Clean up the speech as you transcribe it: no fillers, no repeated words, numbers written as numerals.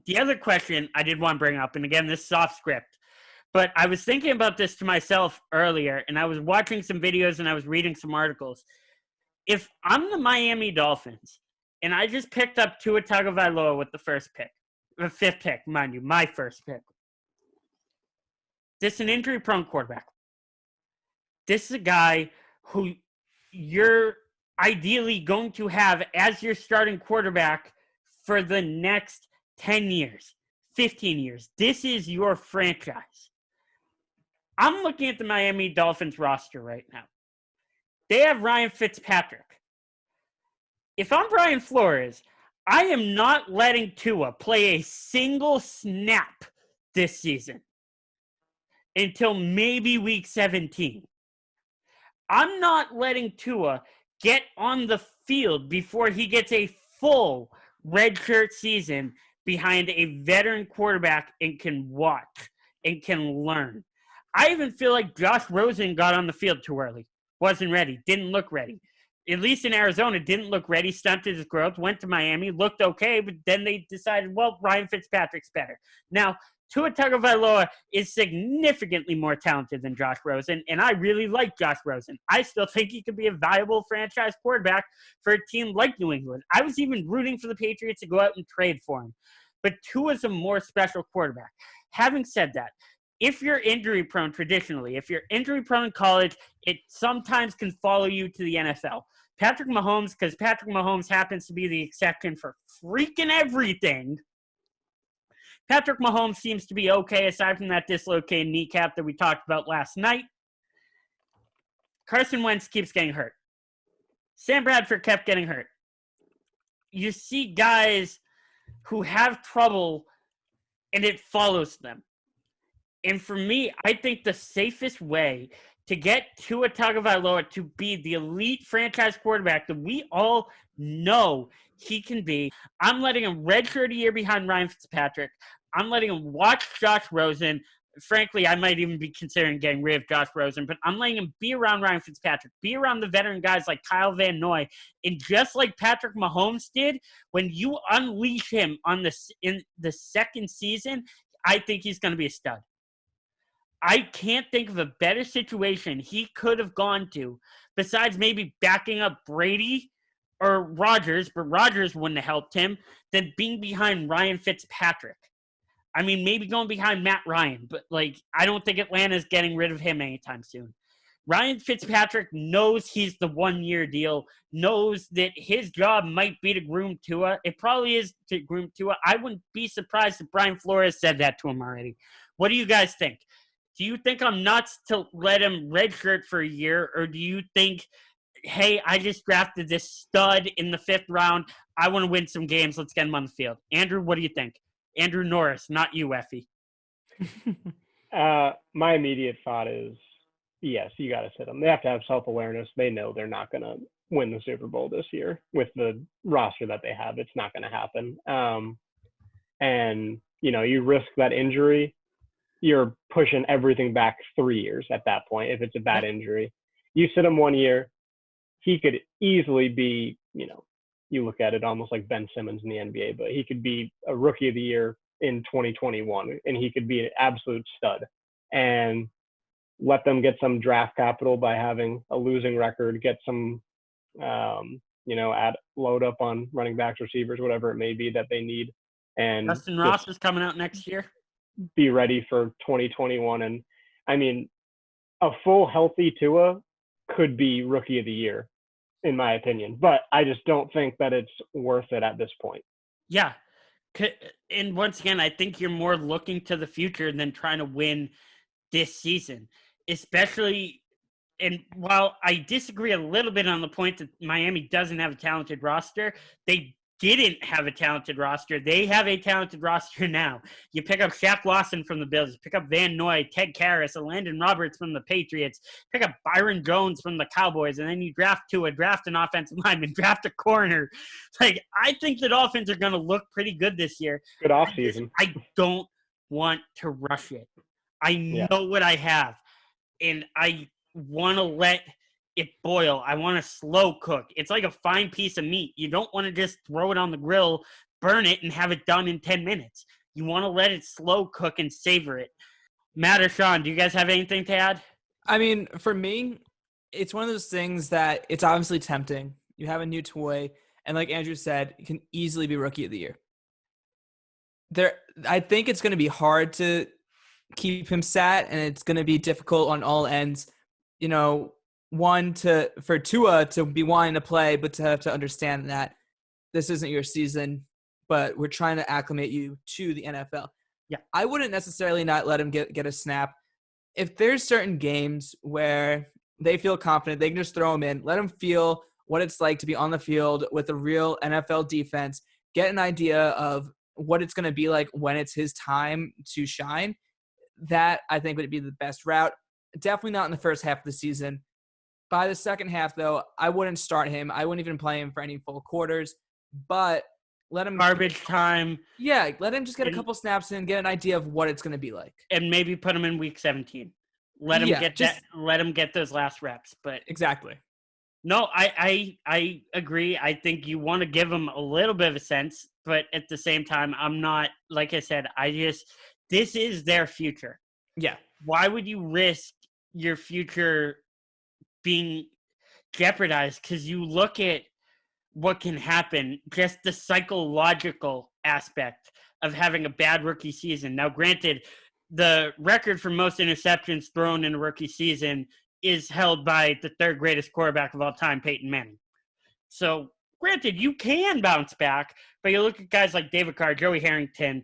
the other question I did want to bring up, and again, this is off script, but I was thinking about this to myself earlier, and I was watching some videos and I was reading some articles. If I'm the Miami Dolphins, and I just picked up Tua Tagovailoa with the fifth pick, mind you, my first pick. This is an injury-prone quarterback. This is a guy who you're ideally going to have as your starting quarterback for the next 10 years, 15 years. This is your franchise. I'm looking at the Miami Dolphins roster right now. They have Ryan Fitzpatrick. If I'm Brian Flores, I am not letting Tua play a single snap this season until maybe week 17. I'm not letting Tua get on the field before he gets a full redshirt season behind a veteran quarterback and can watch and can learn. I even feel like Josh Rosen got on the field too early. Wasn't ready. Didn't look ready. At least in Arizona, didn't look ready, stunted his growth, went to Miami, looked okay, but then they decided, well, Ryan Fitzpatrick's better. Now, Tua Tagovailoa is significantly more talented than Josh Rosen, and I really like Josh Rosen. I still think he could be a valuable franchise quarterback for a team like New England. I was even rooting for the Patriots to go out and trade for him. But Tua's a more special quarterback. Having said that, if you're injury-prone traditionally, if you're injury-prone in college, it sometimes can follow you to the NFL. Patrick Mahomes, because Patrick Mahomes happens to be the exception for freaking everything, Patrick Mahomes seems to be okay aside from that dislocated kneecap that we talked about last night. Carson Wentz keeps getting hurt. Sam Bradford kept getting hurt. You see guys who have trouble and it follows them. And for me, I think the safest way to get Tua Tagovailoa to be the elite franchise quarterback that we all know he can be, I'm letting him redshirt a year behind Ryan Fitzpatrick. I'm letting him watch Josh Rosen. Frankly, I might even be considering getting rid of Josh Rosen, but I'm letting him be around Ryan Fitzpatrick, be around the veteran guys like Kyle Van Noy. And just like Patrick Mahomes did, when you unleash him in the second season, I think he's going to be a stud. I can't think of a better situation he could have gone to besides maybe backing up Brady or Rodgers, but Rodgers wouldn't have helped him, than being behind Ryan Fitzpatrick. I mean, maybe going behind Matt Ryan, but, I don't think Atlanta's getting rid of him anytime soon. Ryan Fitzpatrick knows he's the one-year deal, knows that his job might be to groom Tua. It probably is to groom Tua. I wouldn't be surprised if Brian Flores said that to him already. What do you guys think? Do you think I'm nuts to let him redshirt for a year, or do you think, hey, I just drafted this stud in the 5th round. I want to win some games. Let's get him on the field. Andrew, what do you think? Andrew Norris, not you, Effie. My immediate thought is, yes, you got to sit them. They have to have self-awareness. They know they're not going to win the Super Bowl this year with the roster that they have. It's not going to happen. And, you risk that injury, you're pushing everything back 3 years at that point if it's a bad injury. You sit him 1 year, he could easily be, you look at it almost like Ben Simmons in the NBA, but he could be a rookie of the year in 2021, and he could be an absolute stud. And let them get some draft capital by having a losing record, get some, load up on running backs, receivers, whatever it may be that they need. And Justin Ross is coming out next year. Be ready for 2021. And I mean, a full healthy Tua could be rookie of the year, in my opinion, but I just don't think that it's worth it at this point. Yeah. And once again, I think you're more looking to the future than trying to win this season, especially. And while I disagree a little bit on the point that Miami doesn't have a talented roster, they didn't have a talented roster. They have a talented roster now. You pick up Shaq Lawson from the Bills, pick up Van Noy, Ted Karras, Landon Roberts from the Patriots, pick up Byron Jones from the Cowboys, and then you draft an offensive lineman, draft a corner. I think the Dolphins are going to look pretty good this year. Good offseason. I don't want to rush it. I know what I have, and I want to let it boil. I want to slow cook. It's like a fine piece of meat. You don't want to just throw it on the grill burn it and have it done in 10 minutes. You want to let it slow cook and savor it. Matt or Sean, do you guys have anything to add? I mean, for me, it's one of those things that it's obviously tempting. You have a new toy, and like Andrew said, it can easily be Rookie of the Year. I think it's going to be hard to keep him sat, and it's going to be difficult on all ends. You know, for Tua to be wanting to play, but to have to understand that this isn't your season, but we're trying to acclimate you to the NFL. Yeah, I wouldn't necessarily not let him get a snap. If there's certain games where they feel confident, they can just throw him in, let him feel what it's like to be on the field with a real NFL defense, get an idea of what it's going to be like when it's his time to shine. That, I think, would be the best route. Definitely not in the first half of the season. By the second half, though, I wouldn't start him. I wouldn't even play him for any full quarters. But let him – garbage time. Yeah, let him just get a couple snaps in, get an idea of what it's going to be like. And maybe put him in week 17. Let him get those last reps. But exactly. No, I agree. I think you want to give him a little bit of a sense, but at the same time, I'm not – like I said, this is their future. Yeah. Why would you risk your future being jeopardized? Because you look at what can happen, just the psychological aspect of having a bad rookie season. Now, granted, the record for most interceptions thrown in a rookie season is held by the third greatest quarterback of all time, Peyton Manning. So, granted, you can bounce back, but you look at guys like David Carr, Joey Harrington,